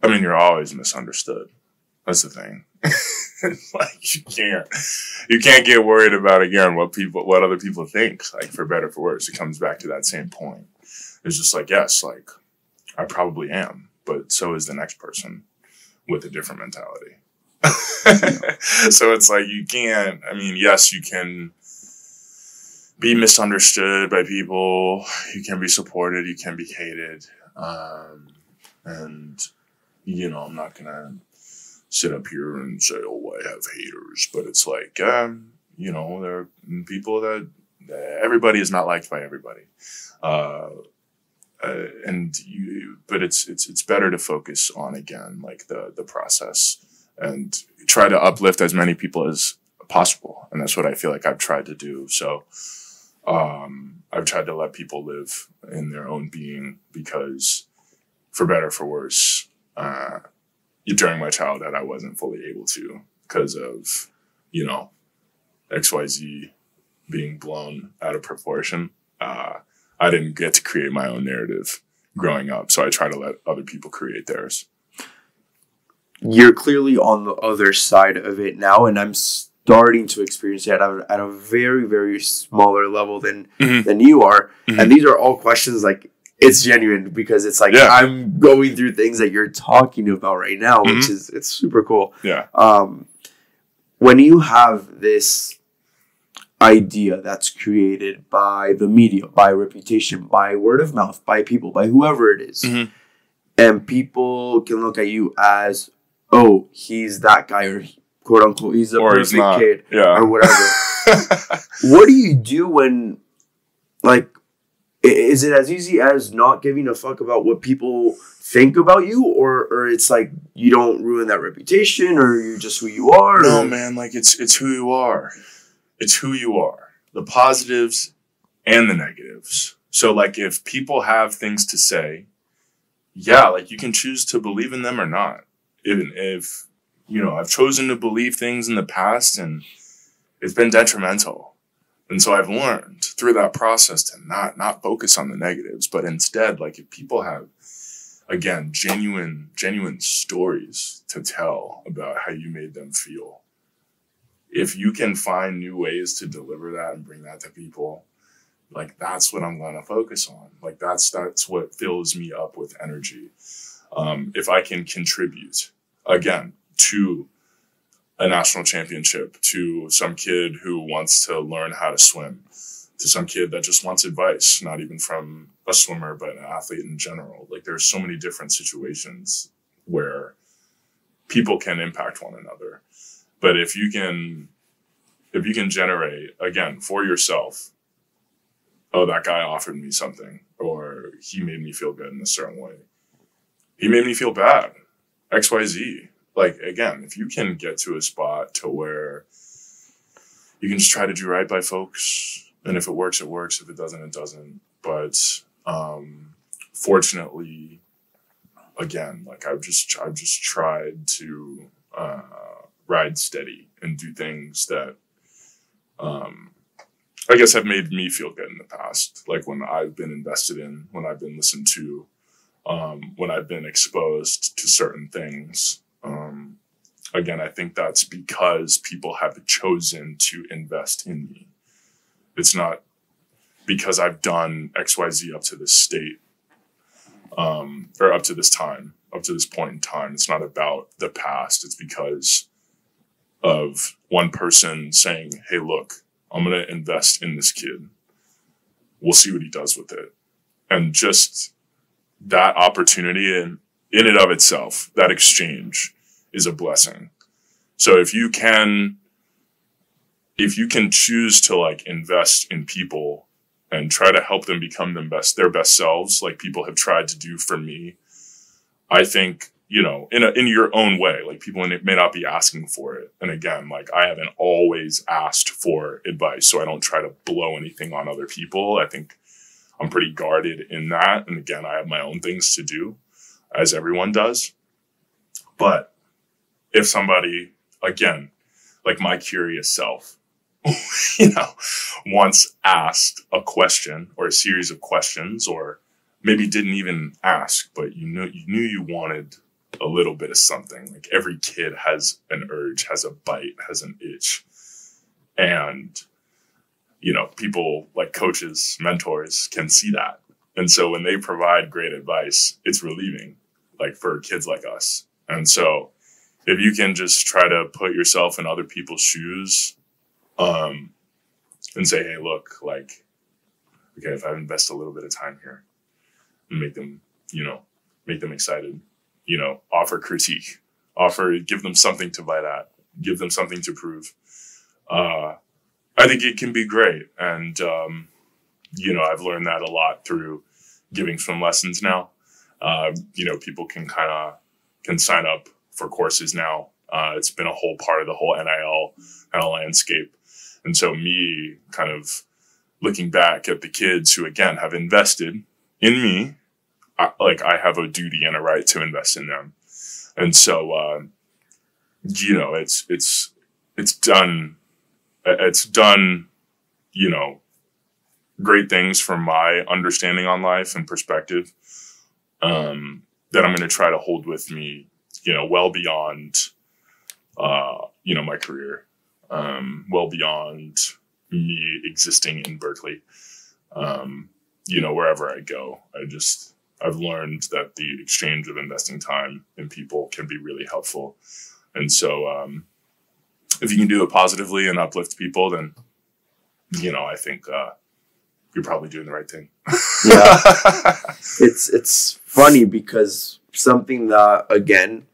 I mean, you're always misunderstood. That's the thing. Like you can't get worried about, again, what other people think, like, for better or for worse. It comes back to that same point. It's just like, yes, like, I probably am, but so is the next person with a different mentality. So it's like, you can't, I mean, yes, you can be misunderstood by people. You can be supported. You can be hated. And, you know, I'm not going to sit up here and say, oh, I have haters. But it's like, you know, there are people that everybody is not liked by everybody. But it's better to focus on, again, like the process and try to uplift as many people as possible. And that's what I feel like I've tried to do. So, I've tried to let people live in their own being because, for better or for worse, during my childhood, I wasn't fully able to because of, you know, XYZ being blown out of proportion. I didn't get to create my own narrative growing up, so I try to let other people create theirs. You're clearly on the other side of it now, and I'm starting to experience it at a very, very smaller level than you are. Mm-hmm. And these are all questions, like, it's genuine because it's like, I'm going through things that you're talking about right now, which is, it's super cool. Yeah. When you have this idea that's created by the media, by reputation, by word of mouth, by people, by whoever it is, and people can look at you as, oh, he's that guy, or quote unquote, he's a perfect kid, or whatever. What do you do when, like, is it as easy as not giving a fuck about what people think about you, or it's like you don't ruin that reputation, or you're just who you are? No, man, like it's who you are. It's who you are. The positives and the negatives. So, like, if people have things to say, like, you can choose to believe in them or not. Even if, you know, I've chosen to believe things in the past and it's been detrimental. And so I've learned through that process to not focus on the negatives, but instead, like, if people have, again, genuine stories to tell about how you made them feel, if you can find new ways to deliver that and bring that to people, like, that's what I'm going to focus on. Like, that's what fills me up with energy. If I can contribute, again, to a national championship, to some kid who wants to learn how to swim, to some kid that just wants advice, not even from a swimmer, but an athlete in general. Like, there's so many different situations where people can impact one another. But if you can generate, again, for yourself, oh, that guy offered me something, or he made me feel good in a certain way, he made me feel bad, XYZ. Like, again, if you can get to a spot to where you can just try to do right by folks, and if it works, it works. If it doesn't, it doesn't. But fortunately, again, like, I've just tried to ride steady and do things that I guess have made me feel good in the past. Like, when I've been invested in, when I've been listened to, when I've been exposed to certain things. Again, I think that's because people have chosen to invest in me. It's not because I've done XYZ up to this state, or up to this time, up to this point in time. It's not about the past. It's because of one person saying, hey, look, I'm going to invest in this kid. We'll see what he does with it. And just that opportunity in and of itself, that exchange, is a blessing. So if you can choose to, like, invest in people and try to help them become their best selves, like people have tried to do for me, I think, you know, in your own way, like, people may not be asking for it. And again, like, I haven't always asked for advice, so I don't try to blow anything on other people. I think I'm pretty guarded in that. And again, I have my own things to do, as everyone does. But if somebody, again, like my curious self, you know, once asked a question or a series of questions, or maybe didn't even ask, but you knew you wanted a little bit of something. Like every kid has an urge, has a bite, has an itch. And, you know, people like coaches, mentors can see that. And so when they provide great advice, it's relieving, like for kids like us. And so if you can just try to put yourself in other people's shoes, and say, hey, look, like, okay, if I invest a little bit of time here and make them, you know, make them excited, you know, offer critique, give them something to bite at, give them something to prove. I think it can be great. And, you know, I've learned that a lot through giving swim lessons now. You know, people can sign up for courses now. It's been a whole part of the whole NIL kind of landscape. And so me kind of looking back at the kids who, again, have invested in me, I have a duty and a right to invest in them. And so, you know, it's done, you know, great things for my understanding on life and perspective, that I'm going to try to hold with me, you know, well beyond, you know, my career, well beyond me existing in Berkeley, you know, wherever I go. I've learned that the exchange of investing time in people can be really helpful. And so, if you can do it positively and uplift people, then, you know, I think, you're probably doing the right thing. Yeah. It's funny because something that, again,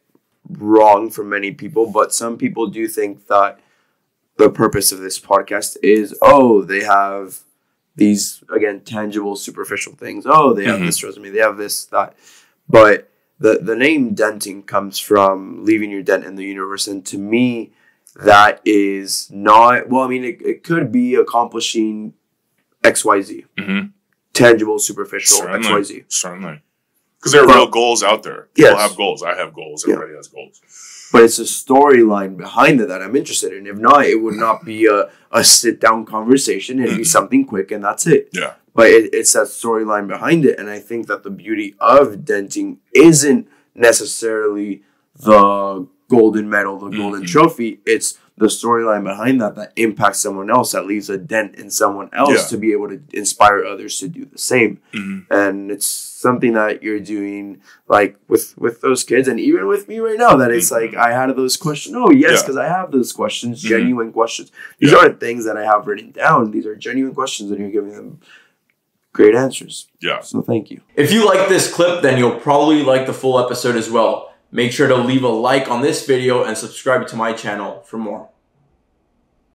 wrong for many people, but some people do think that the purpose of this podcast is, they have these, again, tangible, superficial things. They have this resume, they have this, that. But the name Denting comes from leaving your dent in the universe. And to me, that is not, well, I mean, it could be accomplishing XYZ. Tangible, superficial, certainly, XYZ. Certainly. Because there are real goals out there. People have goals. I have goals. Everybody has goals. But it's a storyline behind it that I'm interested in. If not, it would not be a sit-down conversation. It'd be something quick and that's it. Yeah. But it's that storyline behind it. And I think that the beauty of denting isn't necessarily the golden medal, the golden trophy. It's the storyline behind that impacts someone else, that leaves a dent in someone else to be able to inspire others to do the same. And it's something that you're doing, like with those kids, and even with me right now, that it's like I had those questions. Because I have those questions, genuine questions. These aren't things that I have written down. These are genuine questions, and you're giving them great answers. Yeah. So thank you. If you like this clip, then you'll probably like the full episode as well. Make sure to leave a like on this video and subscribe to my channel for more.